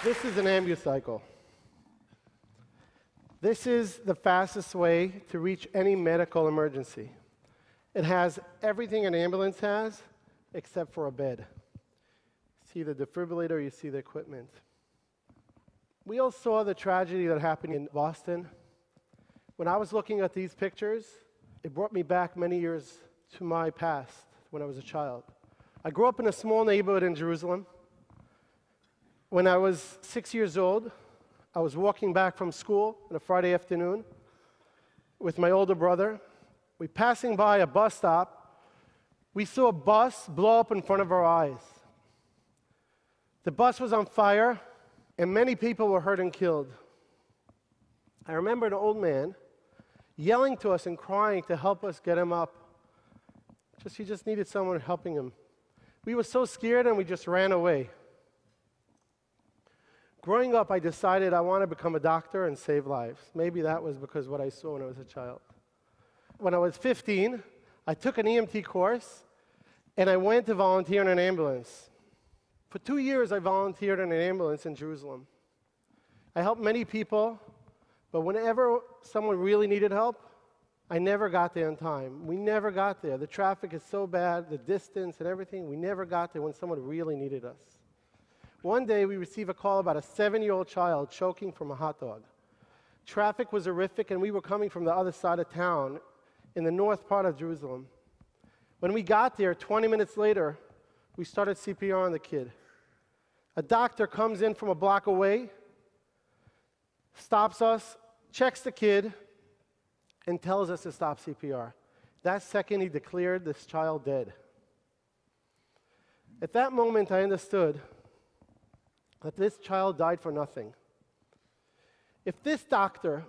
This is an ambucycle. This is the fastest way to reach any medical emergency. It has everything an ambulance has, except for a bed. See the defibrillator, you see the equipment. We all saw the tragedy that happened in Boston. When I was looking at these pictures, it brought me back many years to my past when I was a child. I grew up in a small neighborhood in Jerusalem. When I was 6 years old, I was walking back from school on a Friday afternoon with my older brother. We passing by a bus stop. We saw a bus blow up in front of our eyes. The bus was on fire, and many people were hurt and killed. I remember an old man yelling to us and crying to help us get him up. He just needed someone helping him. We were so scared, and we just ran away. Growing up, I decided I want to become a doctor and save lives. Maybe that was because of what I saw when I was a child. When I was 15, I took an EMT course, and I went to volunteer in an ambulance. For 2 years, I volunteered in an ambulance in Jerusalem. I helped many people, but whenever someone really needed help, I never got there in time. We never got there. The traffic is so bad, the distance and everything, we never got there when someone really needed us. One day, we received a call about a 7-year-old child choking from a hot dog. Traffic was horrific, and we were coming from the other side of town in the north part of Jerusalem. When we got there, 20 minutes later, we started CPR on the kid. A doctor comes in from a block away, stops us, checks the kid, and tells us to stop CPR. That second, he declared this child dead. At that moment, I understood that this child died for nothing. If this doctor,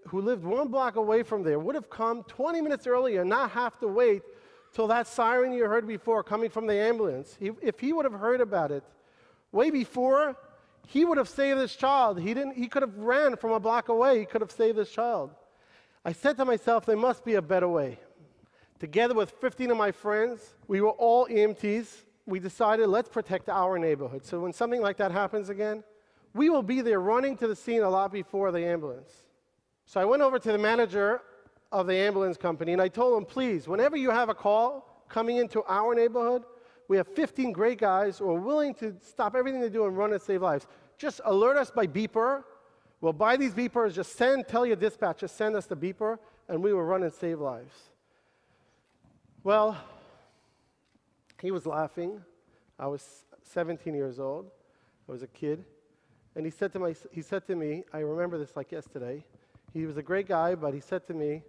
who lived 1 block away from there, would have come 20 minutes earlier and not have to wait till that siren you heard before coming from the ambulance, if he would have heard about it way before, he would have saved this child. He could have ran from a block away. He could have saved this child. I said to myself, there must be a better way. Together with 15 of my friends, we were all EMTs. We decided, let's protect our neighborhood. So when something like that happens again, we will be there running to the scene a lot before the ambulance. So I went over to the manager of the ambulance company, and I told him, please, whenever you have a call coming into our neighborhood, we have 15 great guys who are willing to stop everything they do and run and save lives. Just alert us by beeper. We'll buy these beepers. Just tell your dispatch, just send us the beeper, and we will run and save lives. Well, he was laughing. I was 17 years old. I was a kid. And he said to me, I remember this like yesterday. He was a great guy, but he said to me,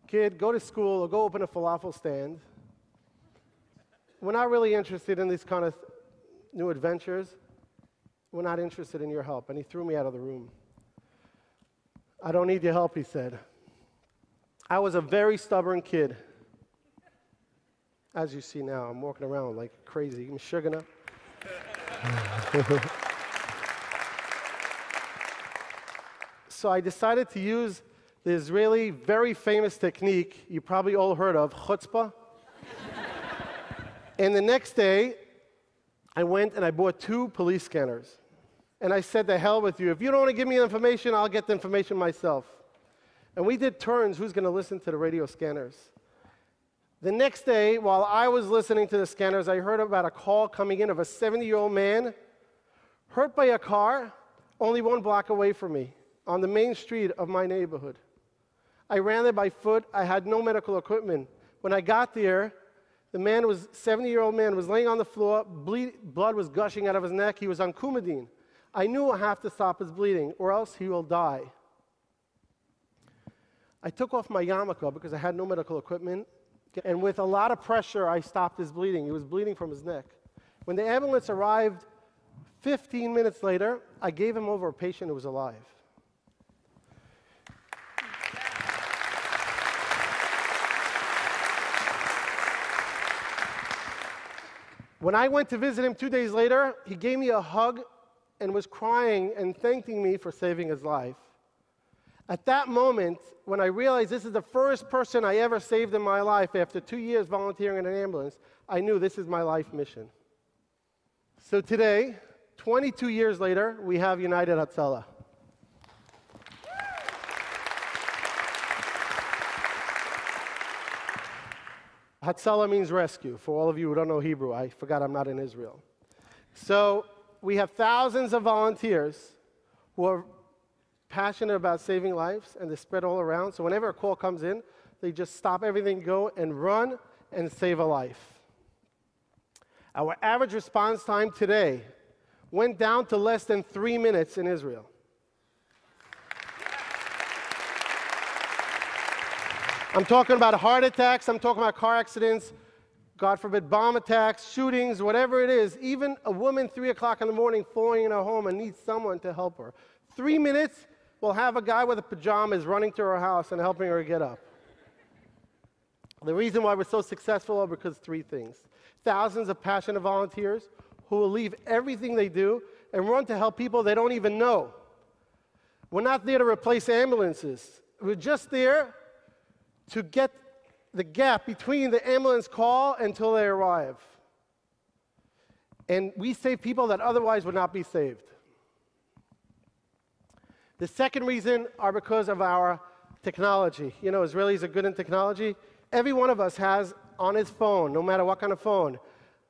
kid, go to school or go open a falafel stand. We're not really interested in these kind of new adventures. We're not interested in your help. And he threw me out of the room. I don't need your help, he said. I was a very stubborn kid. As you see now, I'm walking around like crazy. I'm sugar. So I decided to use the Israeli very famous technique you probably all heard of, chutzpah. And the next day, I went and I bought 2 police scanners. And I said, the hell with you. If you don't want to give me the information, I'll get the information myself. And we did turns, who's going to listen to the radio scanners. The next day, while I was listening to the scanners, I heard about a call coming in of a 70-year-old man hurt by a car only 1 block away from me on the main street of my neighborhood. I ran there by foot. I had no medical equipment. When I got there, the 70-year-old man was laying on the floor. Blood was gushing out of his neck. He was on Coumadine. I knew I have to stop his bleeding, or else he will die. I took off my yarmulke because I had no medical equipment. And with a lot of pressure, I stopped his bleeding. He was bleeding from his neck. When the ambulance arrived 15 minutes later, I gave him over a patient who was alive. When I went to visit him 2 days later, he gave me a hug and was crying and thanking me for saving his life. At that moment, when I realized this is the first person I ever saved in my life after 2 years volunteering in an ambulance, I knew this is my life mission. So today, 22 years later, we have United Hatzalah. Hatzalah means rescue. For all of you who don't know Hebrew, I forgot I'm not in Israel. So we have thousands of volunteers who are passionate about saving lives, and they spread all around. So whenever a call comes in, they just stop everything, go and run and save a life. Our average response time today went down to less than 3 minutes in Israel. I'm talking about heart attacks, I'm talking about car accidents, God forbid, bomb attacks, shootings, whatever it is. Even a woman 3 o'clock in the morning falling in her home and needs someone to help her. 3 minutes, we'll have a guy with a pajamas running to her house and helping her get up. The reason why we're so successful are because 3 things. Thousands of passionate volunteers who will leave everything they do and run to help people they don't even know. We're not there to replace ambulances. We're just there to get the gap between the ambulance call until they arrive. And we save people that otherwise would not be saved. The second reason are because of our technology. You know, Israelis are good in technology. Every one of us has on his phone, no matter what kind of phone,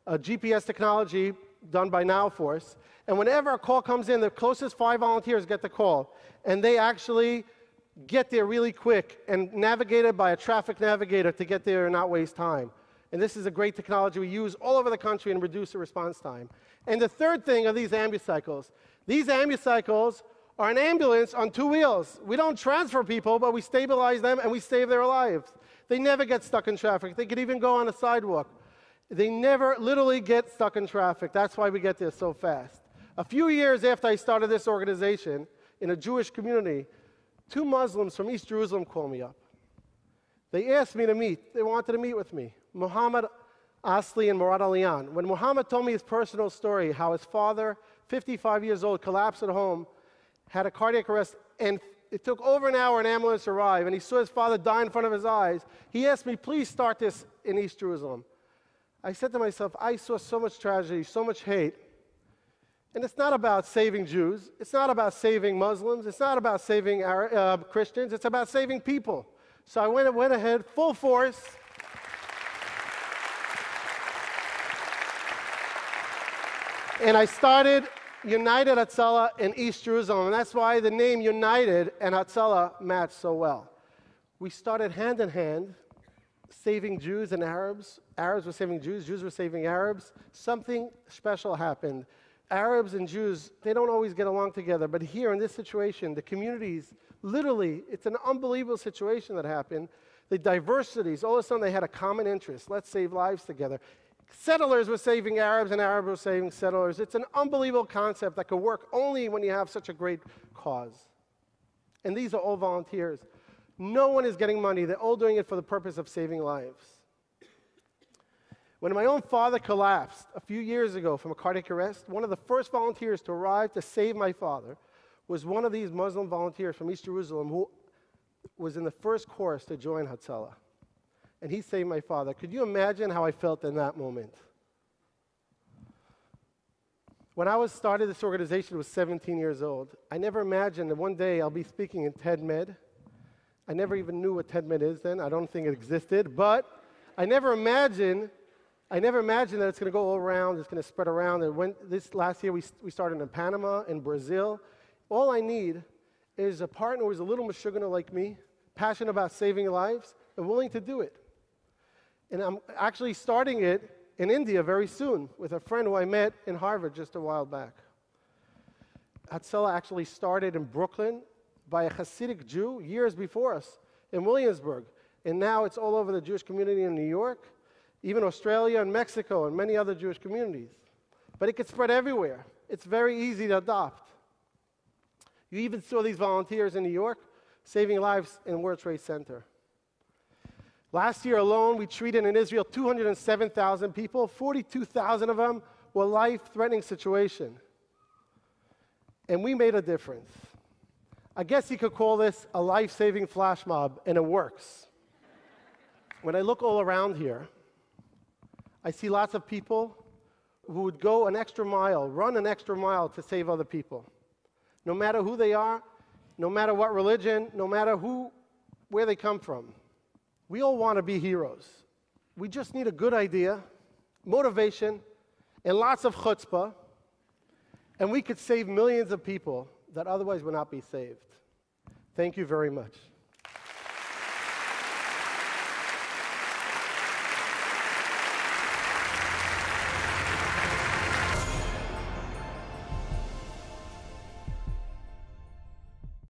a GPS technology done by NowForce. And whenever a call comes in, the closest 5 volunteers get the call. And they actually get there really quick and navigated by a traffic navigator to get there and not waste time. And this is a great technology we use all over the country and reduce the response time. And the third thing are these ambucycles. These ambucycles are an ambulance on 2 wheels. We don't transfer people, but we stabilize them and we save their lives. They never get stuck in traffic. They could even go on a sidewalk. They never literally get stuck in traffic. That's why we get there so fast. A few years after I started this organization in a Jewish community, 2 Muslims from East Jerusalem called me up. They asked me to meet. They wanted to meet with me. Muhammad Asli and Murad Aliyan. When Muhammad told me his personal story, how his father, 55 years old, collapsed at home, had a cardiac arrest, and it took over an hour an ambulance to arrive, and he saw his father die in front of his eyes, he asked me, please start this in East Jerusalem. I said to myself, I saw so much tragedy, so much hate. And it's not about saving Jews. It's not about saving Muslims. It's not about saving Christians. It's about saving people. So I went ahead, full force. And I started United Hatzalah in East Jerusalem. And that's why the name United and Hatzalah match so well. We started hand in hand, saving Jews and Arabs. Arabs were saving Jews. Jews were saving Arabs. Something special happened. Arabs and Jews, they don't always get along together, but here in this situation, the communities, literally, it's an unbelievable situation that happened. The diversities, all of a sudden they had a common interest. Let's save lives together. Settlers were saving Arabs and Arabs were saving settlers. It's an unbelievable concept that could work only when you have such a great cause. And these are all volunteers. No one is getting money. They're all doing it for the purpose of saving lives. When my own father collapsed a few years ago from a cardiac arrest, one of the first volunteers to arrive to save my father was one of these Muslim volunteers from East Jerusalem who was in the first course to join Hatzalah. And he saved my father. Could you imagine how I felt in that moment? When I started this organization, I was 17 years old. I never imagined that one day I'll be speaking in TED Med. I never even knew what TED Med is then. I don't think it existed. But I never imagined that it's going to go all around, it's going to spread around. And this last year, we started in Panama, in Brazil. All I need is a partner who's a little mashugana like me, passionate about saving lives, and willing to do it. And I'm actually starting it in India very soon with a friend who I met in Harvard just a while back. Hatzalah actually started in Brooklyn by a Hasidic Jew years before us in Williamsburg. And now it's all over the Jewish community in New York, even Australia and Mexico and many other Jewish communities. But it could spread everywhere. It's very easy to adopt. You even saw these volunteers in New York saving lives in World Trade Center. Last year alone, we treated in Israel 207,000 people. 42,000 of them were life-threatening situations. And we made a difference. I guess you could call this a life-saving flash mob, and it works. When I look all around here, I see lots of people who would go an extra mile, run an extra mile to save other people. No matter who they are, no matter what religion, no matter where they come from. We all want to be heroes. We just need a good idea, motivation, and lots of chutzpah, and we could save millions of people that otherwise would not be saved. Thank you very much.